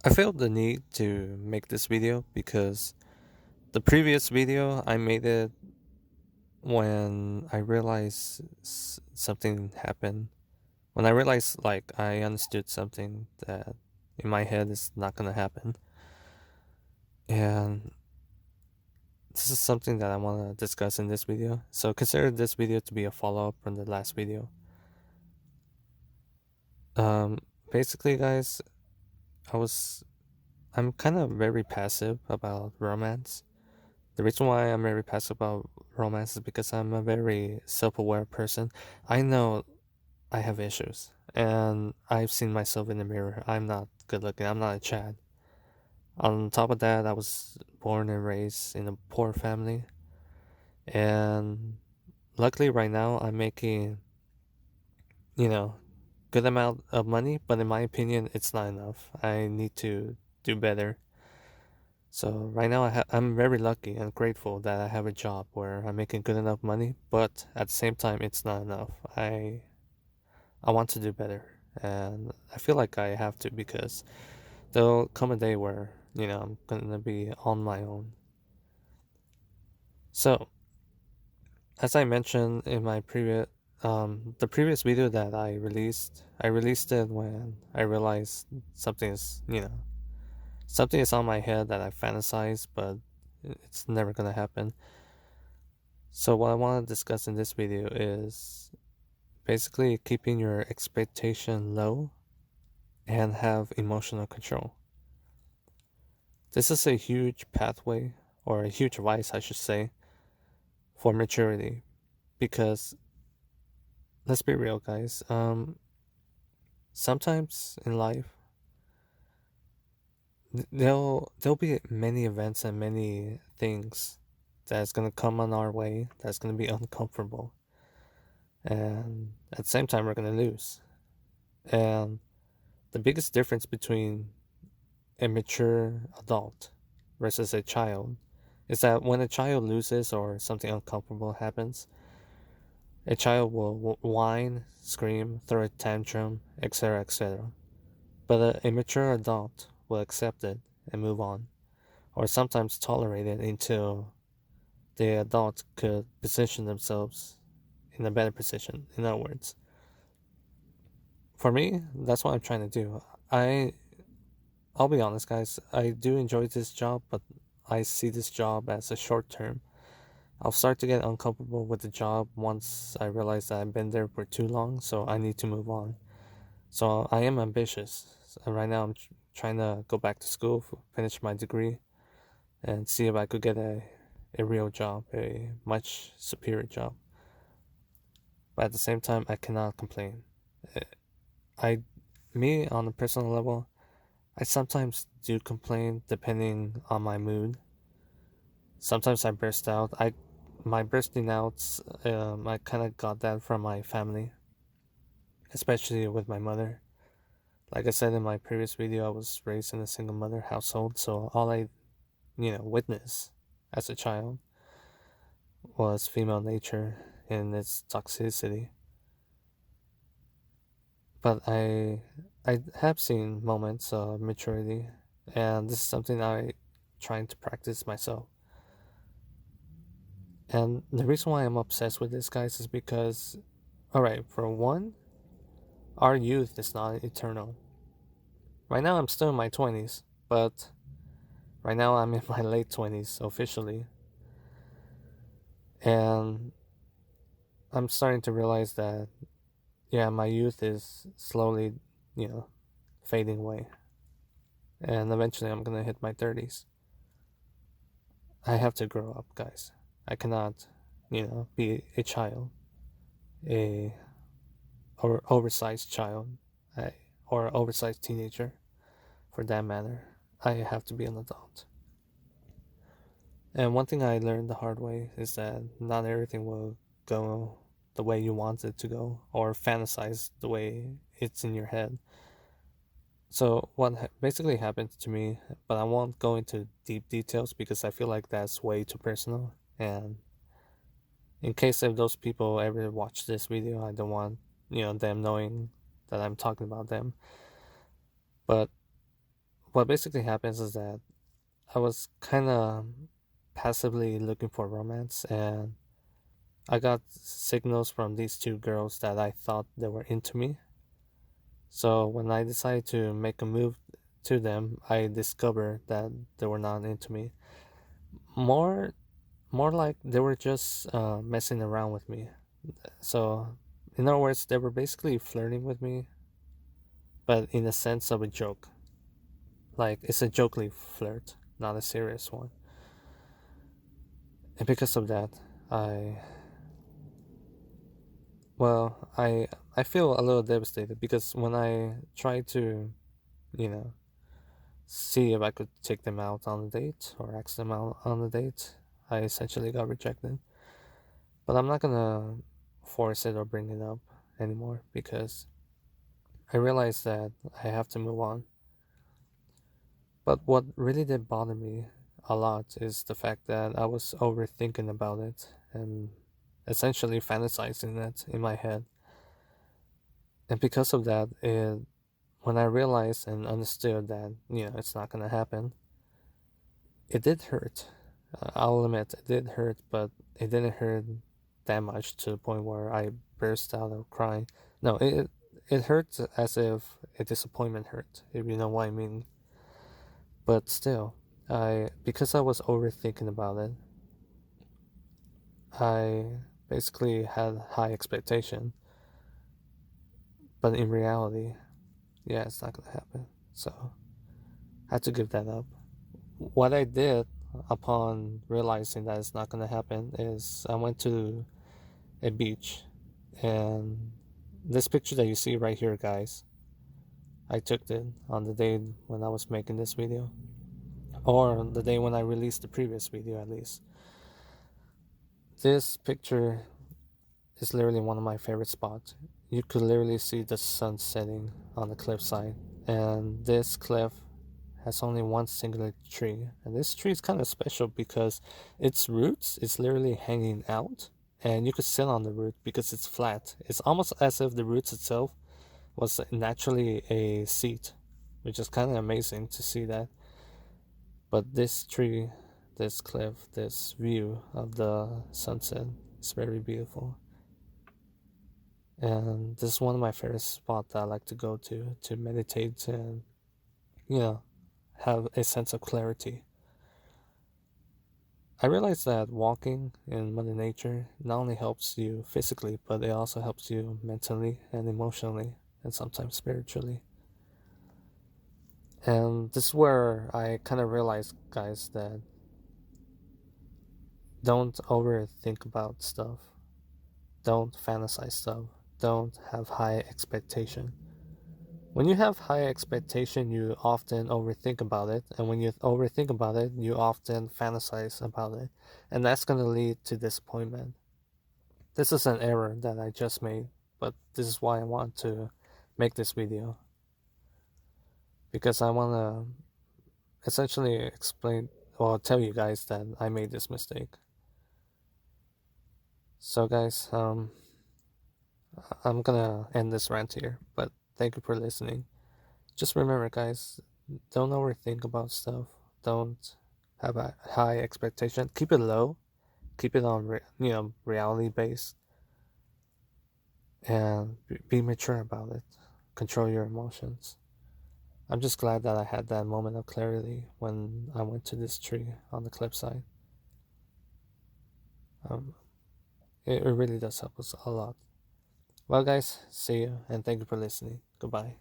I felt the need to make this video because the previous video I made it when I realized something happened. When I realized I understood something that in my head is not gonna happen. And this is something that I want to discuss in this video. So consider this video to be a follow-up from the last video. Um Basically guys, I was I'm kind of very passive about romance. The reason why I'm very passive about romance is because I'm a very self-aware person. I know I have issues, and I've seen myself in the mirror. I'm not good looking. I'm not a Chad. On top of that, I was born and raised in a poor family, and luckily right now I'm making, you know, good amount of money, but in my opinion, it's not enough. I need to do better. So right now I'm very lucky and grateful that I have a job where I'm making good enough money, but at the same time it's not enough. I want to do better, and I feel like I have to because there'll come a day where, I'm gonna be on my own. So, as I mentioned in my the previous video that I released it when I realized something is on my head that I fantasize, but it's never gonna happen. So what I want to discuss in this video is basically keeping your expectation low and have emotional control. This is a huge pathway, or a huge advice, I should say, for maturity. Because let's be real, guys. Sometimes in life, there'll be many events and many things that's gonna come on our way that's gonna be uncomfortable, and at the same time we're gonna lose. And the biggest difference between a mature adult versus a child is that when a child loses or something uncomfortable happens, a child will whine, scream, throw a tantrum, etc., etc. But a mature adult will accept it and move on, or sometimes tolerate it until the adult could position themselves in a better position. In other words, for me, that's what I'm trying to do. I'll be honest, guys. I do enjoy this job, but I see this job as a short term. I'll start to get uncomfortable with the job once I realize that I've been there for too long, so I need to move on. So I am ambitious. So right now, I'm trying to go back to school, finish my degree, and see if I could get a real job, a much superior job. But at the same time, I cannot complain. Eh, I, Me on a personal level, I sometimes do complain depending on my mood. Sometimes I burst out. My bursting outs, I kind of got that from my family, especially with my mother. Like I said in my previous video, I was raised in a single mother household, so all I, witnessed as a child was female nature and its toxicity. But I have seen moments of maturity, and this is something I trying to practice myself. And the reason why I'm obsessed with this, guys, is because, alright, for one, our youth is not eternal. Right now, I'm still in my 20s, but right now I'm in my late 20s officially. And I'm starting to realize that, yeah, my youth is slowly, you know, fading away. And eventually I'm gonna hit my 30s. I have to grow up, guys. I cannot, be a child, a oversized child, or oversized teenager for that matter. I have to be an adult. And one thing I learned the hard way is that not everything will go the way you want it to go, or fantasize the way it's in your head. So what basically happened to me, but I won't go into deep details because I feel like that's way too personal. And in case if those people ever watch this video, I don't want them knowing that I'm talking about them. But what basically happens is that I was kind of passively looking for romance, and I got signals from these two girls that I thought they were into me. So when I decided to make a move to them, I discovered that they were not into me. More, more like they were just messing around with me. So, in other words, they were basically flirting with me, but in the sense of a joke. Like it's a jokely flirt, not a serious one. And because of that, I I feel a little devastated because when I tried to, you know, see if I could take them out on a date or ask them out on a date, I essentially got rejected. But I'm not gonna force it or bring it up anymore because I realized that I have to move on. But what really did bother me a lot is the fact that I was overthinking about it and essentially fantasizing it in my head. And because of that, when I realized and understood that, it's not going to happen, it did hurt. I'll admit it did hurt, but it didn't hurt that much to the point where I burst out of crying. No, it hurt as if a disappointment hurt, if you know what I mean. But still, because I was overthinking about it, I basically had high expectation. But in reality, yeah, it's not gonna happen. So I had to give that up. What I did upon realizing that it's not gonna happen is I went to a beach, and this picture that you see right here, guys, I took it on the day when I was making this video, or the day when I released the previous video at least. This picture is literally one of my favorite spots. You could literally see the sun setting on the cliffside, and this cliff has only one singular tree. And this tree is kind of special because its roots is literally hanging out, and you could sit on the root because it's flat. It's almost as if the roots itself was naturally a seat, which is kind of amazing to see that. But this tree, this cliff, this view of the sunset is very beautiful. And this is one of my favorite spots that I like to go to meditate and, you know, have a sense of clarity. I realize that walking in Mother Nature not only helps you physically, but it also helps you mentally and emotionally, and sometimes spiritually. And this is where I kind of realized, guys, that don't overthink about stuff, don't fantasize stuff, don't have high expectation. When you have high expectation, you often overthink about it, and when you overthink about it, you often fantasize about it, and that's going to lead to disappointment. This is an error that I just made, but this is why I want to make this video, because I want to essentially explain or tell you guys that I made this mistake. So guys, I'm gonna end this rant here, but thank you for listening. Just remember, guys, don't overthink about stuff. Don't have a high expectation. Keep it low. Keep it on reality based, and be mature about it. Control your emotions. I'm just glad that I had that moment of clarity when I went to this tree on the cliffside. Um, it really does help us a lot. Well, guys, see you, and thank you for listening. Goodbye.